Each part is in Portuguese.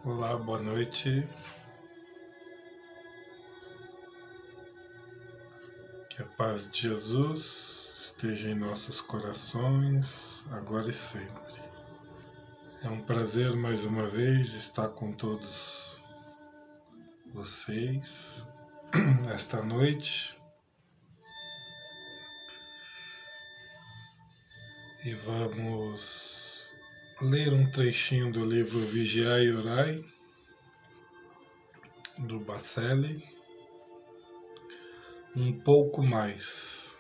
Olá, boa noite. Que a paz de Jesus esteja em nossos corações, agora e sempre. É um prazer mais uma vez estar com todos vocês esta noite e vamos ler um trechinho do livro Vigiai e Orai, do Bacelli, um pouco mais.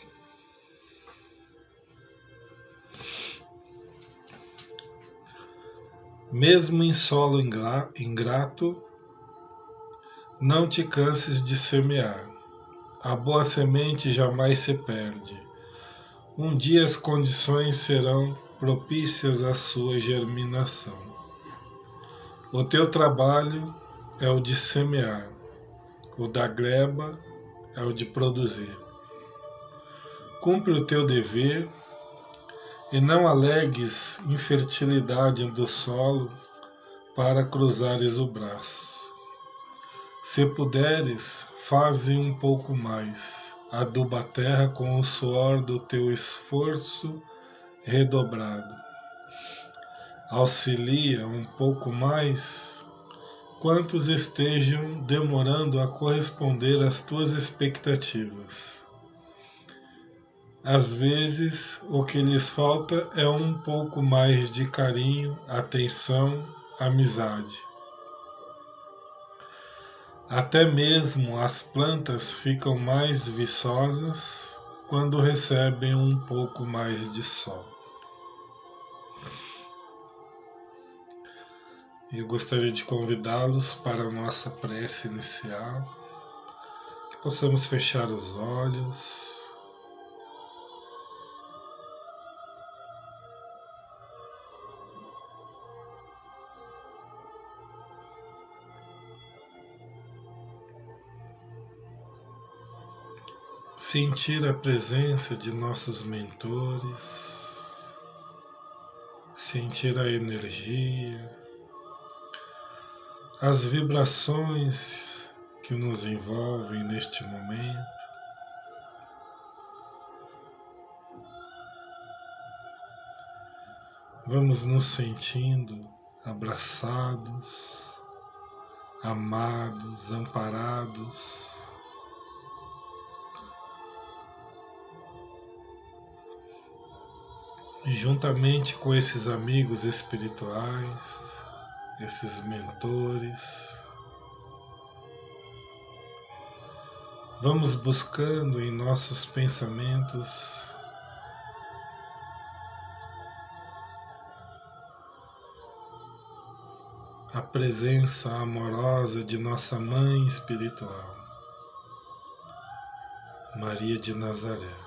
Mesmo em solo ingrato, não te canses de semear. A boa semente jamais se perde. Um dia as condições serão propícias à sua germinação. O teu trabalho é o de semear, o da gleba é o de produzir. Cumpre o teu dever e não alegues infertilidade do solo para cruzares o braço. Se puderes, faze um pouco mais. Aduba a terra com o suor do teu esforço redobrado. Auxilia um pouco mais quantos estejam demorando a corresponder às tuas expectativas. Às vezes, o que lhes falta é um pouco mais de carinho, atenção, amizade. Até mesmo as plantas ficam mais viçosas quando recebem um pouco mais de sol. Eu gostaria de convidá-los para a nossa prece inicial, que possamos fechar os olhos, sentir a presença de nossos mentores, sentir a energia, as vibrações que nos envolvem neste momento. Vamos nos sentindo abraçados, amados, amparados. E juntamente com esses amigos espirituais, esses mentores, vamos buscando em nossos pensamentos a presença amorosa de nossa Mãe Espiritual, Maria de Nazaré.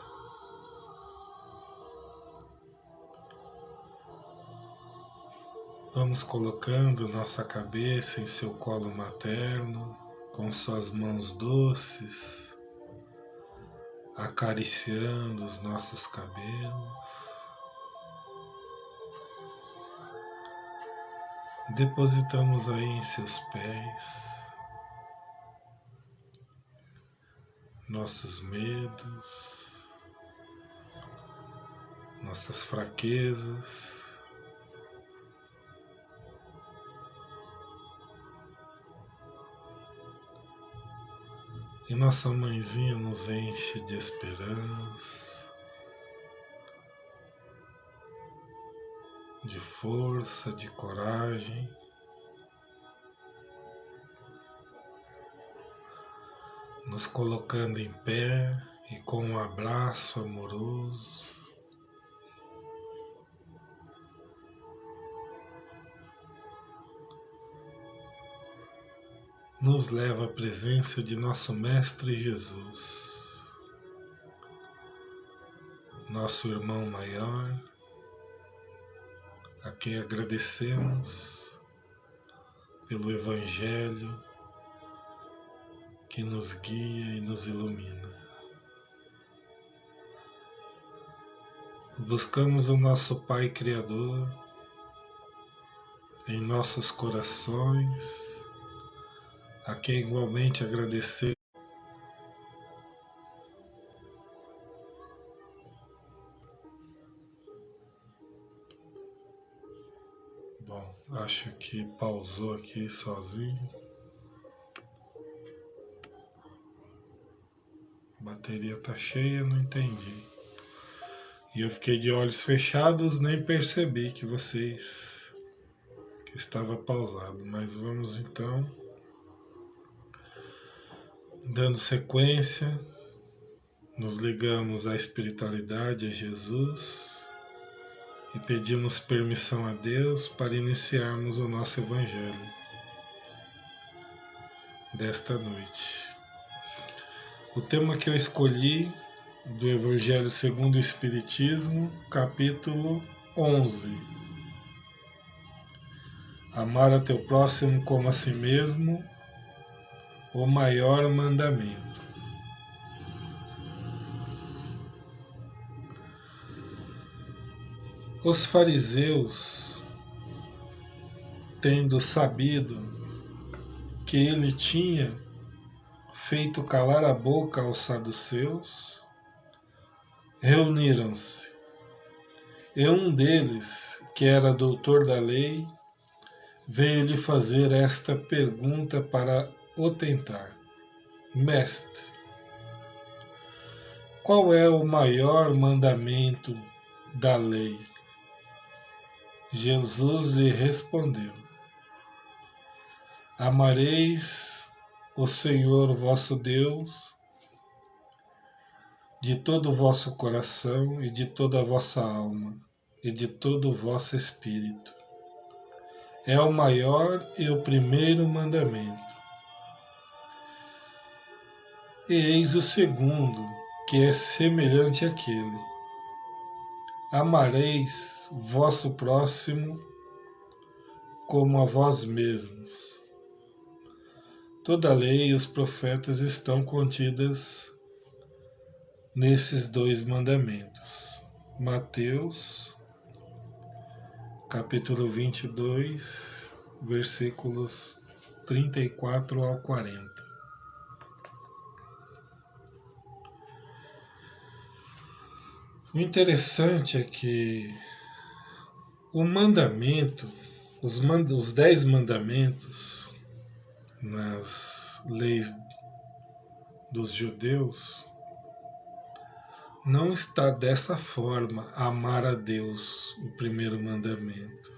Vamos colocando nossa cabeça em seu colo materno, com suas mãos doces, acariciando os nossos cabelos. Depositamos aí em seus pés nossos medos, nossas fraquezas. E nossa mãezinha nos enche de esperança, de força, de coragem. Nos colocando em pé e com um abraço amoroso. Nos leva à presença de nosso Mestre Jesus, nosso irmão maior, a quem agradecemos pelo Evangelho que nos guia e nos ilumina. Buscamos o nosso Pai Criador, em nossos corações, a quem igualmente agradecer. Bom, acho que pausou aqui sozinho. A bateria tá cheia, não entendi. E eu fiquei de olhos fechados, nem percebi que estava pausado. Mas vamos então, dando sequência, nos ligamos à espiritualidade, a Jesus, e pedimos permissão a Deus para iniciarmos o nosso Evangelho desta noite. O tema que eu escolhi do Evangelho segundo o Espiritismo, capítulo 11. Amar a teu próximo como a si mesmo, o maior mandamento. Os fariseus, tendo sabido que ele tinha feito calar a boca aos saduceus, reuniram-se. E um deles, que era doutor da lei, veio-lhe fazer esta pergunta para o tentar: Mestre, qual é o maior mandamento da lei? Jesus lhe respondeu: Amareis o Senhor vosso Deus de todo o vosso coração e de toda a vossa alma e de todo o vosso espírito. É o maior e o primeiro mandamento. E eis o segundo, que é semelhante àquele: Amareis vosso próximo como a vós mesmos. Toda a lei e os profetas estão contidas nesses dois mandamentos. Mateus, capítulo 22, versículos 34 ao 40. O interessante é que o mandamento, os 10 mandamentos nas leis dos judeus, não está dessa forma: amar a Deus, o primeiro mandamento.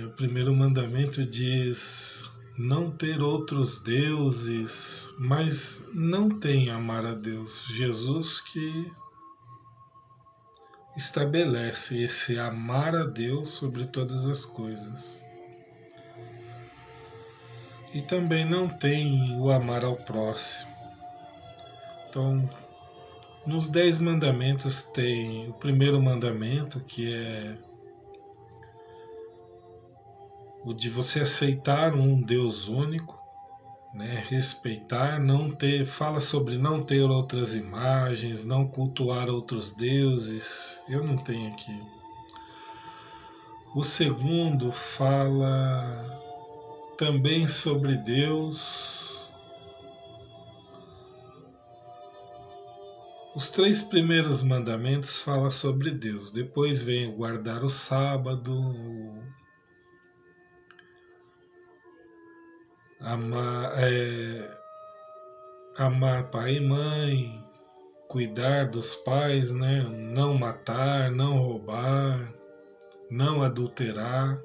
O primeiro mandamento diz não ter outros deuses, mas não tem amar a Deus. Jesus que estabelece esse amar a Deus sobre todas as coisas. E também não tem o amar ao próximo. Então, nos 10 mandamentos tem o primeiro mandamento, que é o de você aceitar um Deus único, né? Respeitar, não ter, fala sobre não ter outras imagens, não cultuar outros deuses. Eu não tenho aqui. O segundo fala também sobre Deus. Os 3 primeiros mandamentos falam sobre Deus. Depois vem guardar o sábado, amar pai e mãe, cuidar dos pais, né? Não matar, não roubar, não adulterar,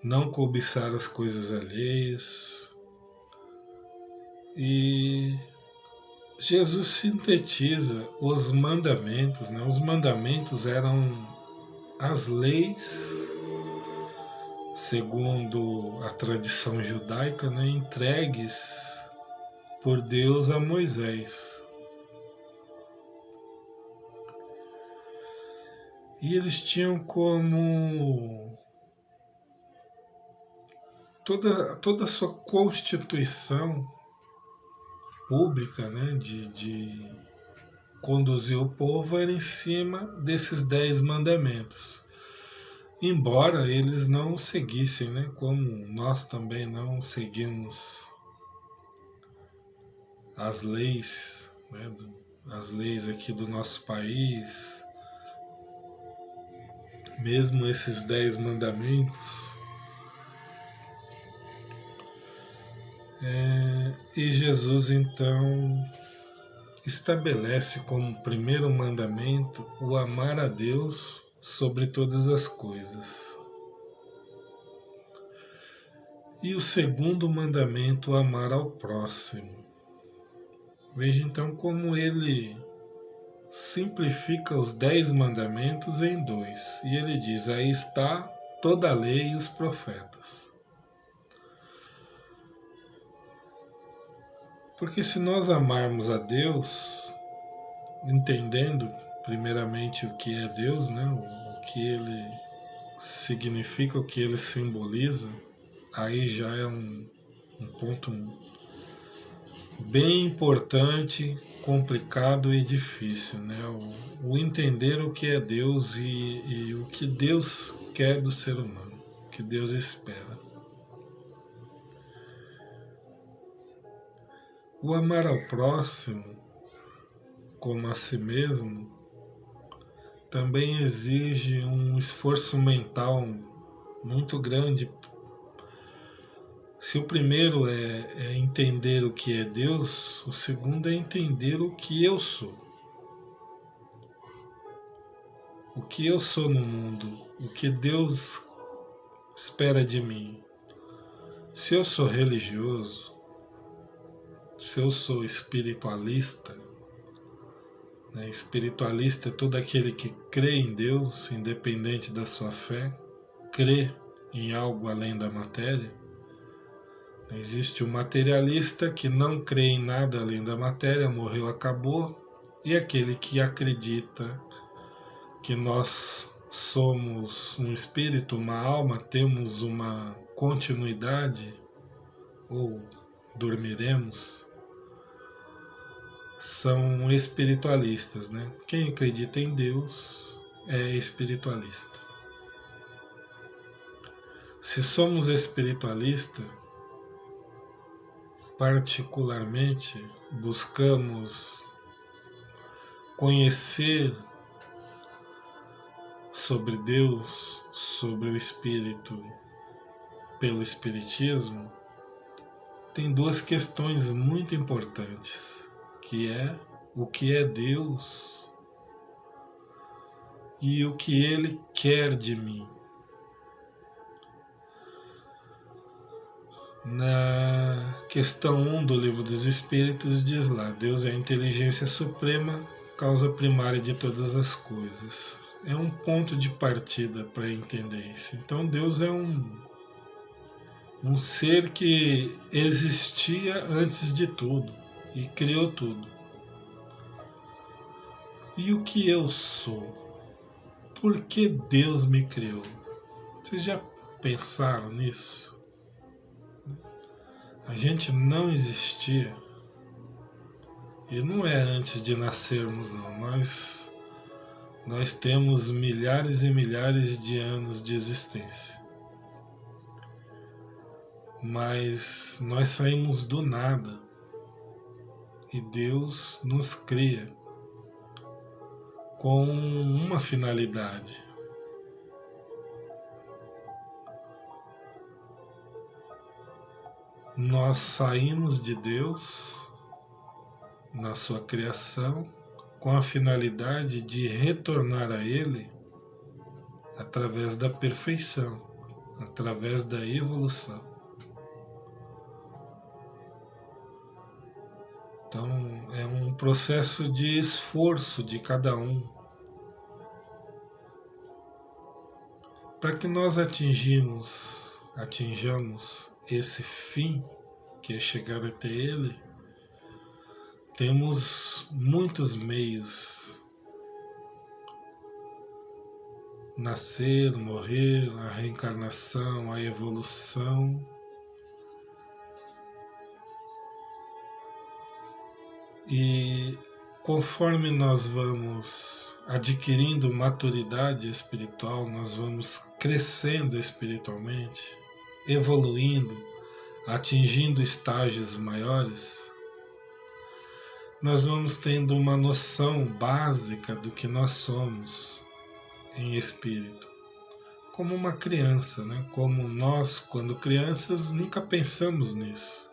não cobiçar as coisas alheias. E Jesus sintetiza os mandamentos, né? Os mandamentos eram as leis, segundo a tradição judaica, né? Entregues por Deus a Moisés. E eles tinham como toda a sua constituição pública, né, de conduzir o povo era em cima desses 10 mandamentos. Embora eles não seguissem, né, como nós também não seguimos as leis, né, as leis aqui do nosso país, mesmo esses 10 mandamentos. E Jesus então estabelece como primeiro mandamento o amar a Deus sobre todas as coisas. E o segundo mandamento, o amar ao próximo. Veja então como ele simplifica os 10 mandamentos em 2. E ele diz: aí está toda a lei e os profetas. Porque se nós amarmos a Deus, entendendo primeiramente o que é Deus, né, o que ele significa, o que ele simboliza, aí já é um ponto bem importante, complicado e difícil, né? O entender o que é Deus e o que Deus quer do ser humano, o que Deus espera. O amar ao próximo como a si mesmo também exige um esforço mental muito grande. Se o primeiro é entender o que é Deus, o segundo é entender o que eu sou. O que eu sou no mundo, o que Deus espera de mim. Se eu sou religioso, se eu sou espiritualista, né? Espiritualista é todo aquele que crê em Deus, independente da sua fé, crê em algo além da matéria. Existe o materialista que não crê em nada além da matéria, morreu, acabou, e aquele que acredita que nós somos um espírito, uma alma, temos uma continuidade, ou dormiremos, são espiritualistas, né? Quem acredita em Deus é espiritualista. Se somos espiritualistas, particularmente buscamos conhecer sobre Deus, sobre o Espírito, pelo Espiritismo, tem duas questões muito importantes, que é o que é Deus e o que Ele quer de mim. Na questão 1 do Livro dos Espíritos diz lá: Deus é a inteligência suprema, causa primária de todas as coisas. É um ponto de partida para entender isso. Então Deus é um ser que existia antes de tudo e criou tudo. E o que eu sou? Por que Deus me criou? Vocês já pensaram nisso? A gente não existia. E não é antes de nascermos, não. Nós temos milhares e milhares de anos de existência. Mas nós saímos do nada. E Deus nos cria com uma finalidade. Nós saímos de Deus na sua criação com a finalidade de retornar a Ele através da perfeição, através da evolução. Então é um processo de esforço de cada um para que nós atinjamos esse fim, que é chegar até Ele. Temos muitos meios: nascer, morrer, a reencarnação, a evolução. E conforme nós vamos adquirindo maturidade espiritual, nós vamos crescendo espiritualmente, evoluindo, atingindo estágios maiores, nós vamos tendo uma noção básica do que nós somos em espírito. Como uma criança, né? Como nós, quando crianças, nunca pensamos nisso.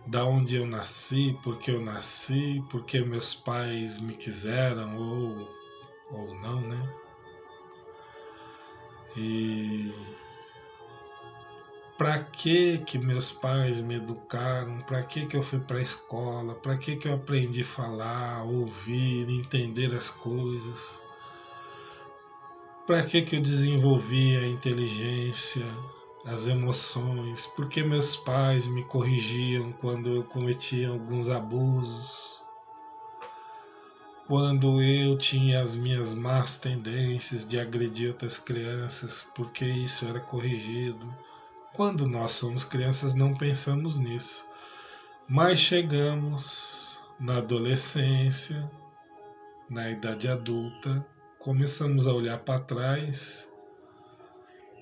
Da onde eu nasci, porque meus pais me quiseram ou não, né? E para que meus pais me educaram? Para que eu fui para a escola? Para que eu aprendi a falar, ouvir, entender as coisas? Para que eu desenvolvi a inteligência, as emoções? Por que meus pais me corrigiam quando eu cometia alguns abusos? Quando eu tinha as minhas más tendências de agredir outras crianças, porque isso era corrigido? Quando nós somos crianças não pensamos nisso, mas chegamos na adolescência, na idade adulta, começamos a olhar para trás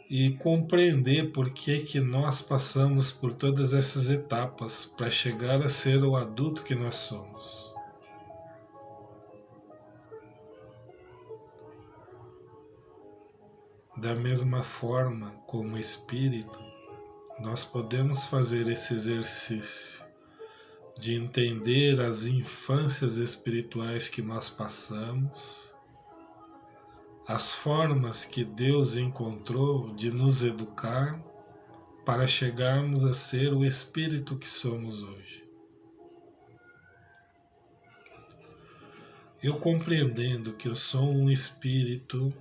e compreender por que nós passamos por todas essas etapas para chegar a ser o adulto que nós somos. Da mesma forma como espírito, nós podemos fazer esse exercício de entender as infâncias espirituais que nós passamos, as formas que Deus encontrou de nos educar para chegarmos a ser o espírito que somos hoje. Eu compreendendo que eu sou um espírito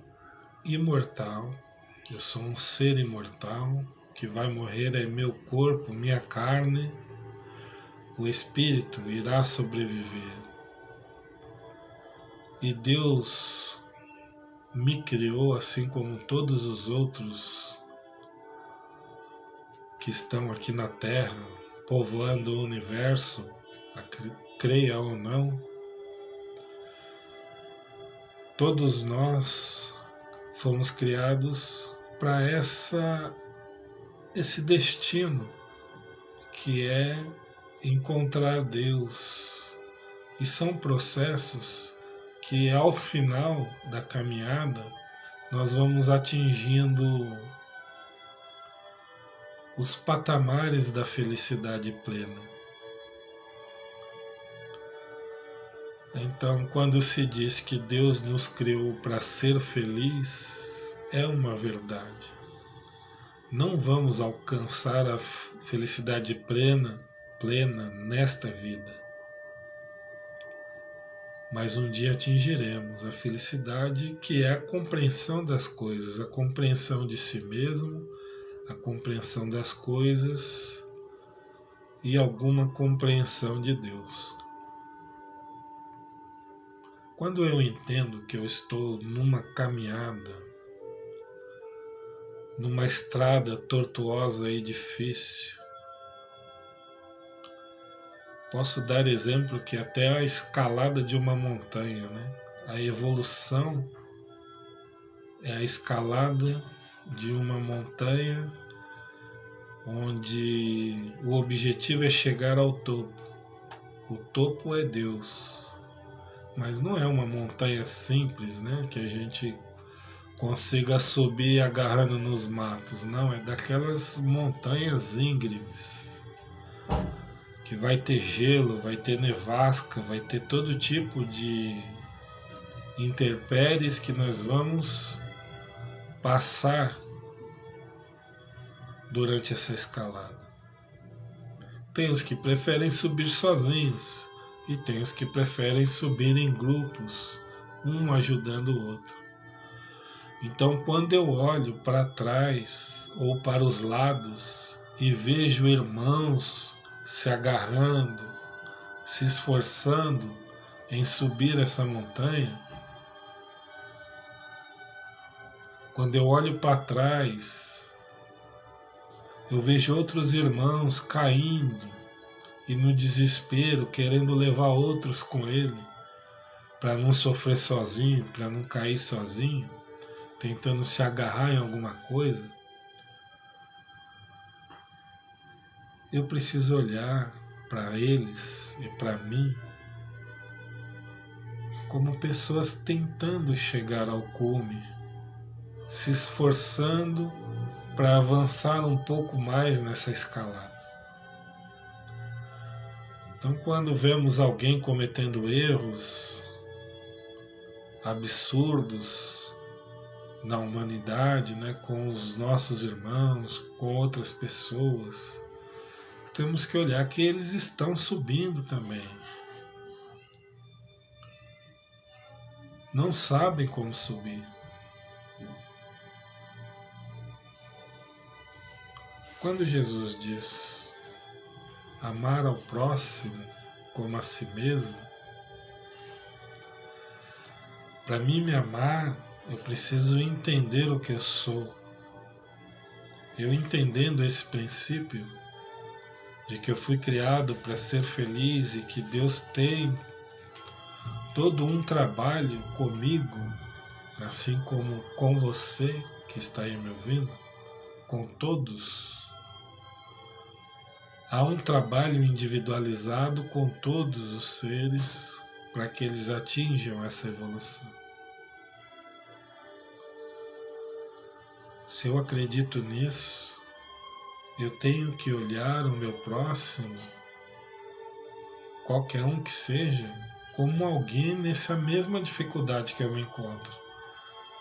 imortal, eu sou um ser imortal, que vai morrer é meu corpo, minha carne, o espírito irá sobreviver. E Deus me criou assim como todos os outros que estão aqui na Terra, povoando o universo, creia ou não. Todos nós fomos criados para esse destino que é encontrar Deus. E são processos que ao final da caminhada nós vamos atingindo os patamares da felicidade plena. Então, quando se diz que Deus nos criou para ser feliz, é uma verdade. Não vamos alcançar a felicidade plena nesta vida. Mas um dia atingiremos a felicidade, que é a compreensão das coisas, a compreensão de si mesmo, a compreensão das coisas e alguma compreensão de Deus. Quando eu entendo que eu estou numa caminhada, numa estrada tortuosa e difícil, posso dar exemplo que até a escalada de uma montanha, né? A evolução é a escalada de uma montanha onde o objetivo é chegar ao topo. O topo é Deus. Mas não é uma montanha simples, né? Que a gente consiga subir agarrando nos matos. Não, é daquelas montanhas íngremes. Que vai ter gelo, vai ter nevasca, vai ter todo tipo de intempéries que nós vamos passar durante essa escalada. Tem os que preferem subir sozinhos e tem os que preferem subir em grupos, um ajudando o outro. Então, quando eu olho para trás ou para os lados e vejo irmãos se agarrando, se esforçando em subir essa montanha, quando eu olho para trás, eu vejo outros irmãos caindo e no desespero querendo levar outros com ele para não sofrer sozinho, para não cair sozinho, tentando se agarrar em alguma coisa, eu preciso olhar para eles e para mim como pessoas tentando chegar ao cume, se esforçando para avançar um pouco mais nessa escalada. Então, quando vemos alguém cometendo erros absurdos na humanidade, né, com os nossos irmãos, com outras pessoas, temos que olhar que eles estão subindo também. Não sabem como subir. Quando Jesus diz amar ao próximo como a si mesmo, para mim me amar, eu preciso entender o que eu sou. Eu entendendo esse princípio de que eu fui criado para ser feliz e que Deus tem todo um trabalho comigo, assim como com você que está aí me ouvindo, com todos. Há um trabalho individualizado com todos os seres para que eles atinjam essa evolução. Se eu acredito nisso, eu tenho que olhar o meu próximo, qualquer um que seja, como alguém nessa mesma dificuldade que eu me encontro,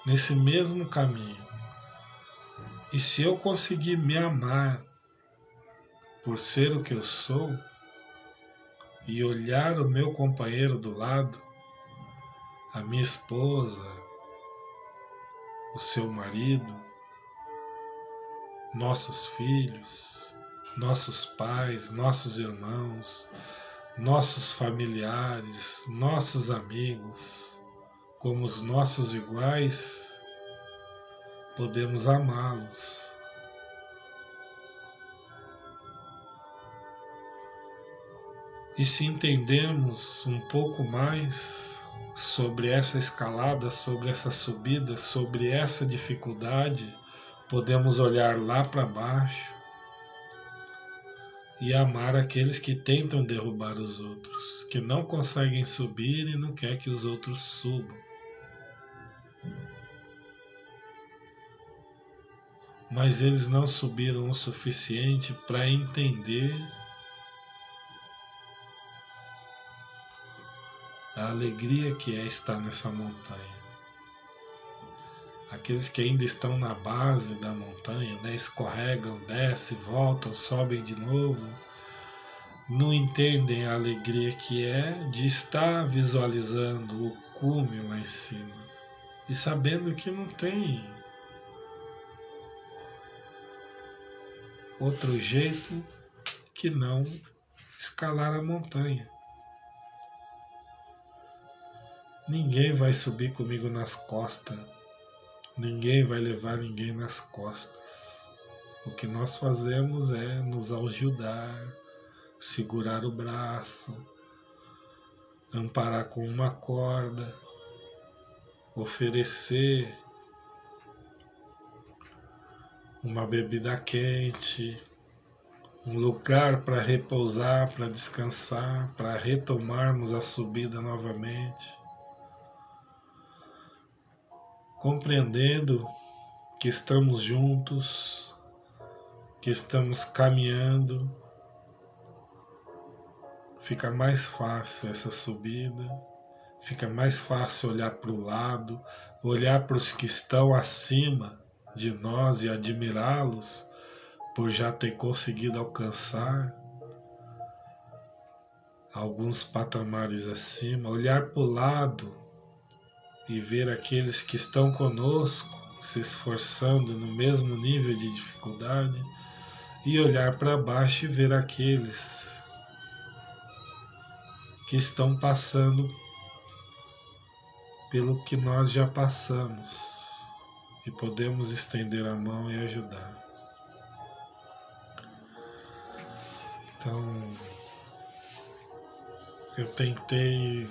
nesse mesmo caminho. E se eu conseguir me amar por ser o que eu sou e olhar o meu companheiro do lado, a minha esposa, o seu marido, nossos filhos, nossos pais, nossos irmãos, nossos familiares, nossos amigos, como os nossos iguais, podemos amá-los. E se entendermos um pouco mais sobre essa escalada, sobre essa subida, sobre essa dificuldade, podemos olhar lá para baixo e amar aqueles que tentam derrubar os outros, que não conseguem subir e não quer que os outros subam. Mas eles não subiram o suficiente para entender a alegria que é estar nessa montanha. Aqueles que ainda estão na base da montanha, né, escorregam, descem, voltam, sobem de novo, não entendem a alegria que é de estar visualizando o cume lá em cima e sabendo que não tem outro jeito que não escalar a montanha. Ninguém vai subir comigo nas costas, ninguém vai levar ninguém nas costas. O que nós fazemos é nos ajudar, segurar o braço, amparar com uma corda, oferecer uma bebida quente, um lugar para repousar, para descansar, para retomarmos a subida novamente, compreendendo que estamos juntos, que estamos caminhando. Fica mais fácil essa subida, fica mais fácil olhar para o lado, olhar para os que estão acima de nós e admirá-los por já ter conseguido alcançar alguns patamares acima, olhar para o lado e ver aqueles que estão conosco se esforçando no mesmo nível de dificuldade e olhar para baixo e ver aqueles que estão passando pelo que nós já passamos e podemos estender a mão e ajudar. Então, eu tentei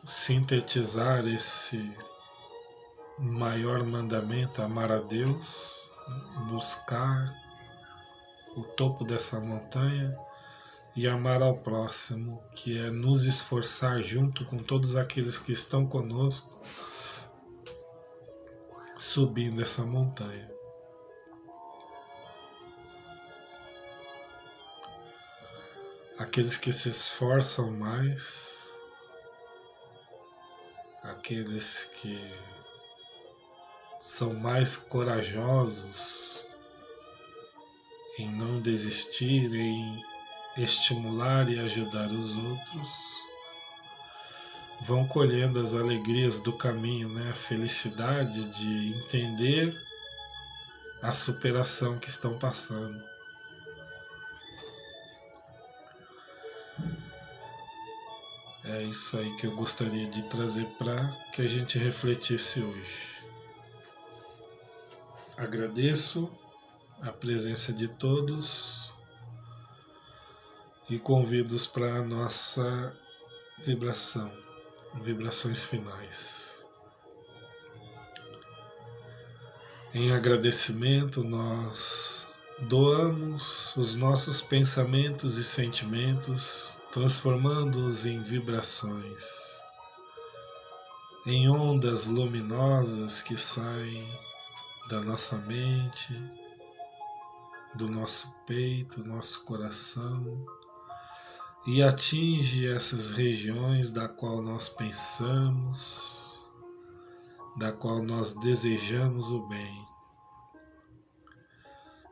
sintetizar esse maior mandamento, amar a Deus, buscar o topo dessa montanha e amar ao próximo, que é nos esforçar junto com todos aqueles que estão conosco, subindo essa montanha. Aqueles que se esforçam mais, aqueles que são mais corajosos em não desistir, em estimular e ajudar os outros, vão colhendo as alegrias do caminho, né? A felicidade de entender a superação que estão passando. É isso aí que eu gostaria de trazer para que a gente refletisse hoje. Agradeço a presença de todos e convido-os para a nossa vibração, vibrações finais. Em agradecimento, nós doamos os nossos pensamentos e sentimentos, transformando-os em vibrações, em ondas luminosas que saem da nossa mente, do nosso peito, do nosso coração, e atinge essas regiões da qual nós pensamos, da qual nós desejamos o bem.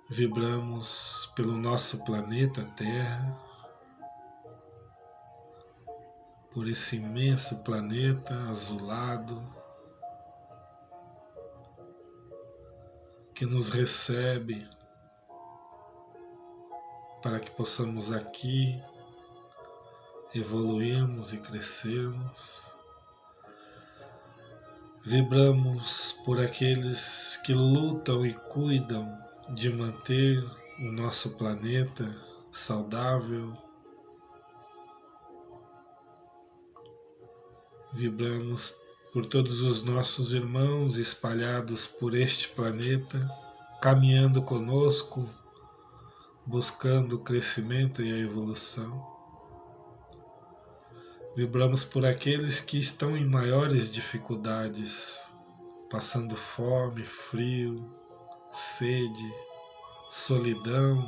Vibramos pelo nosso planeta Terra, por esse imenso planeta azulado que nos recebe para que possamos aqui evoluirmos e crescermos. Vibramos por aqueles que lutam e cuidam de manter o nosso planeta saudável. Vibramos por todos os nossos irmãos espalhados por este planeta, caminhando conosco, buscando o crescimento e a evolução. Vibramos por aqueles que estão em maiores dificuldades, passando fome, frio, sede, solidão,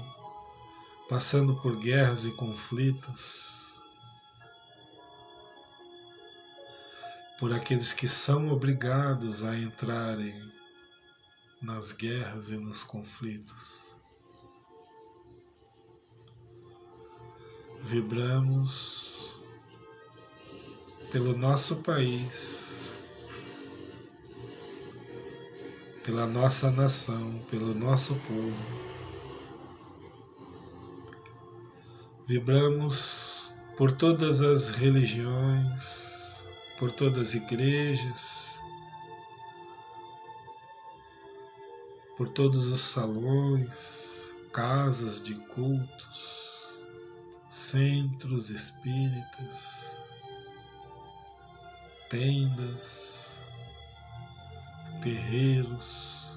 passando por guerras e conflitos. Por aqueles que são obrigados a entrarem nas guerras e nos conflitos. Vibramos pelo nosso país, pela nossa nação, pelo nosso povo. Vibramos por todas as religiões, por todas as igrejas, por todos os salões, casas de cultos, centros espíritas, tendas, terreiros,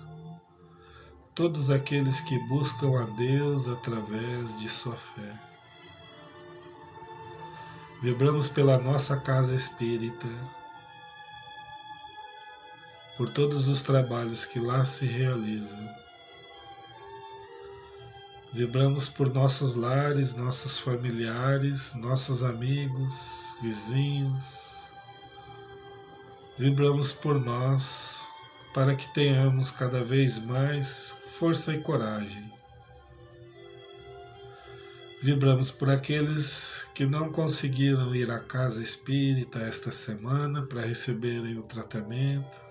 todos aqueles que buscam a Deus através de sua fé. Vibramos pela nossa casa espírita, por todos os trabalhos que lá se realizam. Vibramos por nossos lares, nossos familiares, nossos amigos, vizinhos. Vibramos por nós, para que tenhamos cada vez mais força e coragem. Vibramos por aqueles que não conseguiram ir à casa espírita esta semana para receberem o tratamento.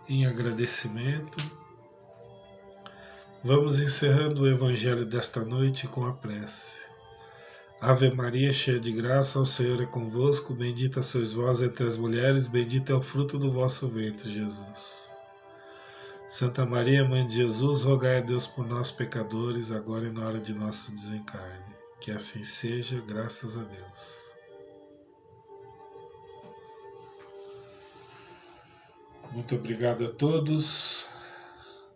Em agradecimento, vamos encerrando o Evangelho desta noite com a prece. Ave Maria, cheia de graça, o Senhor é convosco, bendita sois vós entre as mulheres, bendito é o fruto do vosso ventre, Jesus. Santa Maria, Mãe de Jesus, rogai a Deus por nós pecadores, agora e na hora de nosso desencarne. Que assim seja, graças a Deus. Muito obrigado a todos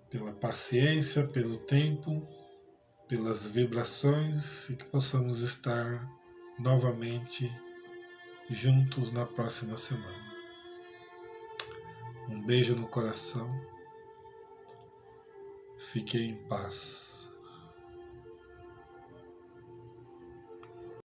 pela paciência, pelo tempo, pelas vibrações e que possamos estar novamente juntos na próxima semana. Um beijo no coração. Fiquem em paz.